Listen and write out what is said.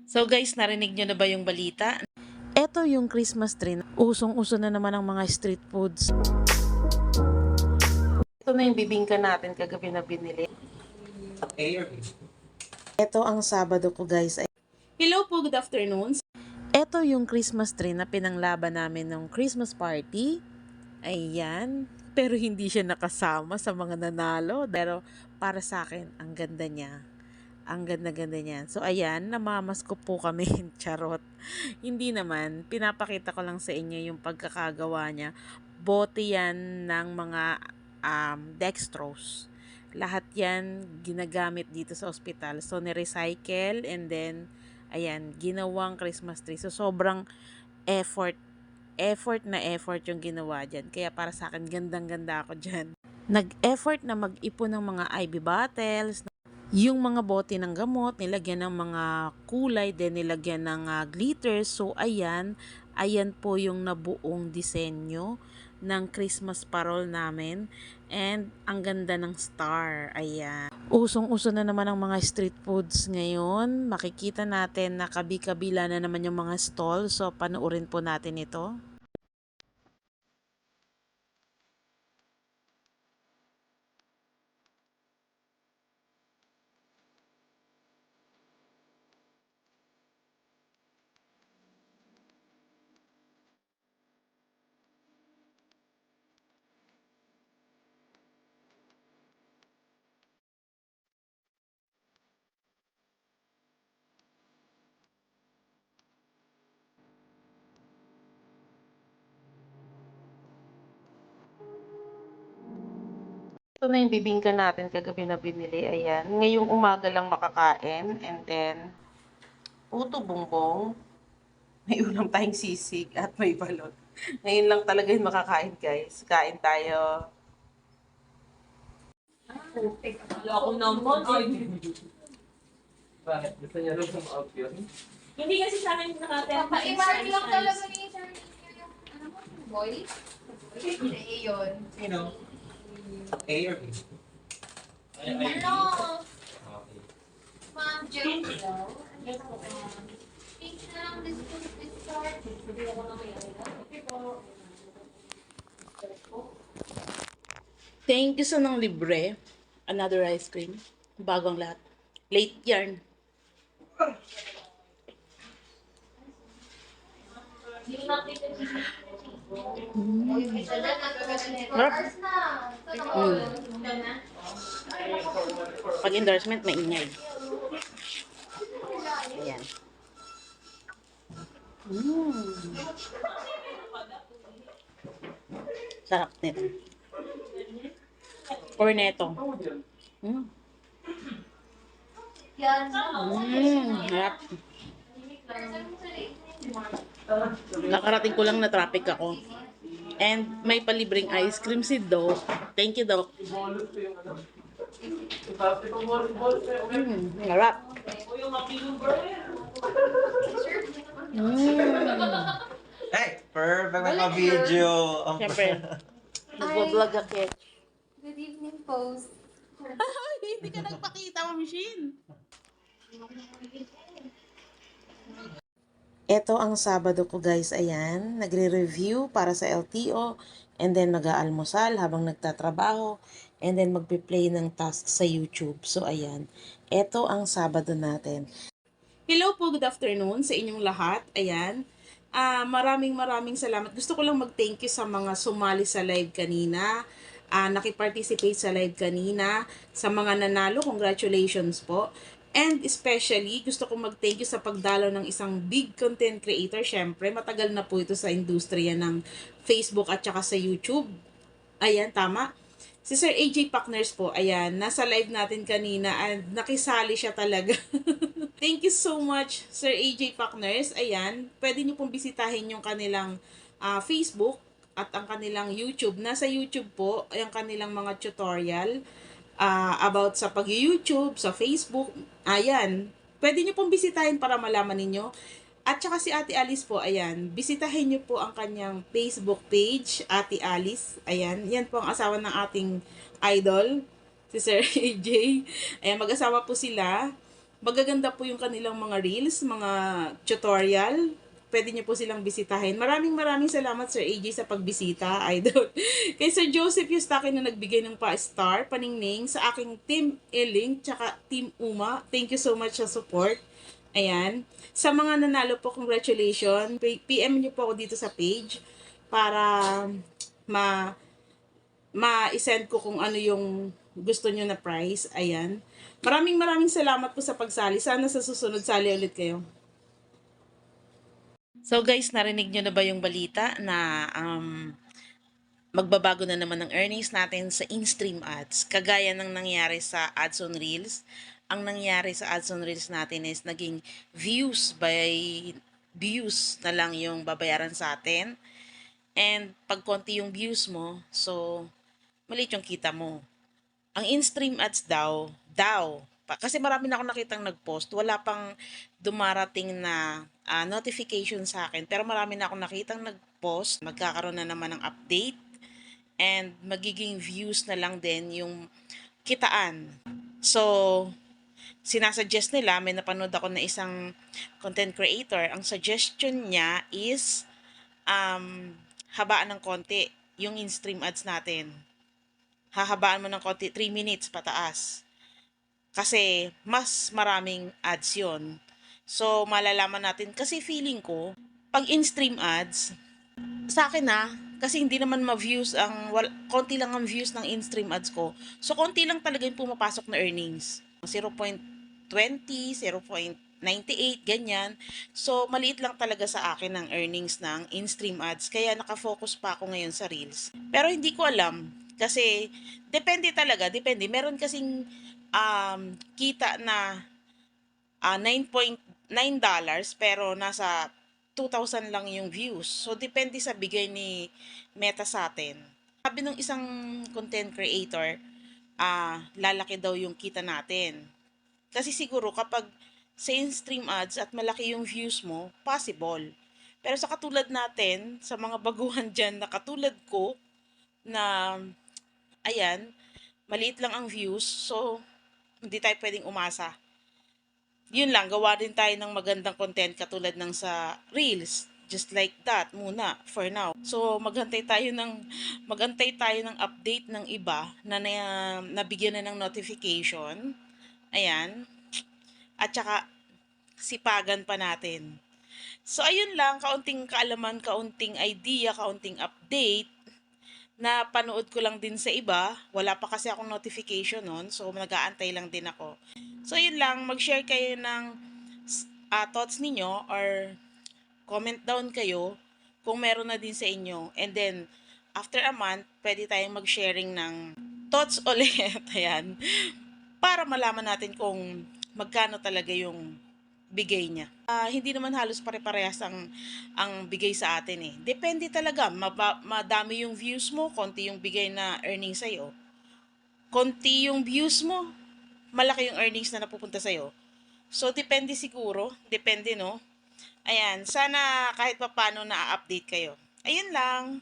So guys, narinig nyo na ba yung balita? Eto yung Christmas tree. Usong-uso na naman ang mga street foods. Ito na yung bibingka natin kagabi na binili. Ito ang Sabado ko guys. Hello po, good afternoon. Ito yung Christmas tree na pinanglaban namin ng Christmas party. Ayan. Pero hindi siya nakasama sa mga nanalo. Pero para sa akin, ang ganda niya. Ang ganda-ganda niyan. So, ayan, namamas ko po kami. Charot. Hindi naman. Pinapakita ko lang sa inyo yung pagkakagawa niya. Bote yan ng mga dextrose. Lahat yan ginagamit dito sa ospital. So, ni-recycle and then, ayan, ginawang Christmas tree. So, sobrang effort. Effort na effort yung ginawa dyan. Kaya para sa akin, gandang-ganda ako dyan. Nag-effort na mag-ipon ng mga IV bottles, yung mga bote ng gamot, nilagyan ng mga kulay, then nilagyan ng glitter. So, ayan po yung nabuong disenyo ng Christmas parol namin. And, ang ganda ng star. Ayan. Usong-uso na naman ang mga street foods ngayon. Makikita natin na kabi-kabila na naman yung mga stall. So, panoorin po natin ito. Ito na yung bibingka natin kagabi na binili. Ayan. Ngayong umaga lang makakain. And then, puto bongbong. May ulam tayong sisig at may balot. Ngayon lang talaga yung makakain, guys. Kain tayo. Wala ako naman. Bakit? Gusto niya rin sa out yun? Hindi kasi sa akin nakataya. Paiwanan lang talaga ni Sir yung ano mo, boy. Hindi yun. Sino? A or B? Ano? Okay. Ma'am Jill. Pink na lang this start. Thank you sa nang libre. Another ice cream. Bagong lahat. Late yarn. Harap. Pag endorsement, may ingay. Ayan. Sarap nito. Cornetto. Harap. Nakarating ko lang na traffic ako. And may palibreng ice cream si Doc. Thank you, Doc. Harap. Hey, perfect naka-video. Siyempre, nagbablog ako. Good evening, post. Hindi ka nagpakita, Machine. Ito ang Sabado ko guys, ayan. Nagre-review para sa LTO and then mag-aalmusal habang nagtatrabaho and then magpe-play ng task sa YouTube. So ayan, ito ang Sabado natin. Hello po, good afternoon sa inyong lahat. Ayan. Maraming salamat. Gusto ko lang mag-thank you sa mga sumali sa live kanina. Nakiparticipate sa live kanina. Sa mga nanalo, congratulations po. And especially, gusto kong mag-thank you sa pagdalaw ng isang big content creator. Syempre, matagal na po ito sa industriya ng Facebook at saka sa YouTube. Ayan, tama. Si Sir AJ Pakners po, ayan, nasa live natin kanina and nakisali siya talaga. Thank you so much, Sir AJ Pakners. Ayan, pwede niyo pong bisitahin yung kanilang Facebook at ang kanilang YouTube. Nasa YouTube po, ang kanilang mga tutorial about sa pag-YouTube, sa Facebook. Ayan, pwede niyo pong bisitahin para malaman ninyo. At saka si Ate Alice po, ayan, bisitahin niyo po ang kanyang Facebook page, Ate Alice. Ayan, yan po ang asawa ng ating idol, si Sir AJ. Ayan, mag-asawa po sila. Magaganda po yung kanilang mga reels, mga tutorial. Pwede niyo po silang bisitahin. Maraming salamat Sir AJ sa pagbisita, idol. Kay Sir Joseph Yustaki na nagbigay ng pa-star, paningning sa aking Team Eling, tsaka Team Uma. Thank you so much sa support. Ayan. Sa mga nanalo po, congratulations. PM niyo po ako dito sa page para ma ma-send ko kung ano yung gusto nyo na price. Ayan. Maraming salamat po sa pagsali. Sana sa susunod sali ulit kayo. So guys, narinig nyo na ba yung balita na magbabago na naman ang earnings natin sa in-stream ads? Kagaya ng nangyari sa Ads on Reels. Ang nangyari sa Ads on Reels natin is naging views na lang yung babayaran sa atin. And pag konti yung views mo, so maliit yung kita mo. Ang in-stream ads kasi marami na ako nakitang nag-post, wala pang dumarating na notification sa akin, pero marami na ako nakitang nag-post, magkakaroon na naman ng update, and magiging views na lang din yung kitaan. So, sinasuggest nila, may napanood ako na isang content creator, ang suggestion niya is, habaan ng konti yung in-stream ads natin. Hahabaan mo ng konti, 3 minutes pataas. Kasi mas maraming ads yon. So, malalaman natin. Kasi feeling ko, pag in-stream ads, sa akin kasi hindi naman ma-views konti lang ang views ng in-stream ads ko. So, konti lang talaga yung pumapasok na earnings. 0.20, 0.98, ganyan. So, maliit lang talaga sa akin ang earnings ng in-stream ads. Kaya nakafocus pa ako ngayon sa Reels. Pero hindi ko alam. Kasi, depende. Meron kasing kita na $9.9 pero nasa 2,000 lang yung views. So, depende sa bigay ni Meta sa atin. Sabi ng isang content creator, lalaki daw yung kita natin. Kasi siguro kapag sa in-stream ads at malaki yung views mo, possible. Pero sa katulad natin, sa mga baguhan dyan na katulad ko, na ayan, maliit lang ang views, so hindi tayo pwedeng umasa. Yun lang, gawa din tayo ng magandang content katulad ng sa Reels. Just like that muna for now. So magantay tayo ng update ng iba na nabigyan na ng notification. Ayan. At saka sipagan pa natin. So ayun lang, kaunting kaalaman, kaunting idea, kaunting update na panood ko lang din sa iba. Wala pa kasi akong notification nun, so nag-aantay lang din ako. So yun lang, mag-share kayo ng thoughts ninyo or comment down kayo kung meron na din sa inyo. And then, after a month, pwede tayong mag-sharing ng thoughts ulit. Ayan. Para malaman natin kung magkano talaga yung bigay niya. Hindi naman halos pare-parehas ang bigay sa atin eh. Depende talaga. Madami yung views mo, konti yung bigay na earnings sa'yo. Konti yung views mo, malaki yung earnings na napupunta sa'yo. So, depende siguro. Depende, no? Ayan. Sana kahit papano na-update kayo. Ayun lang.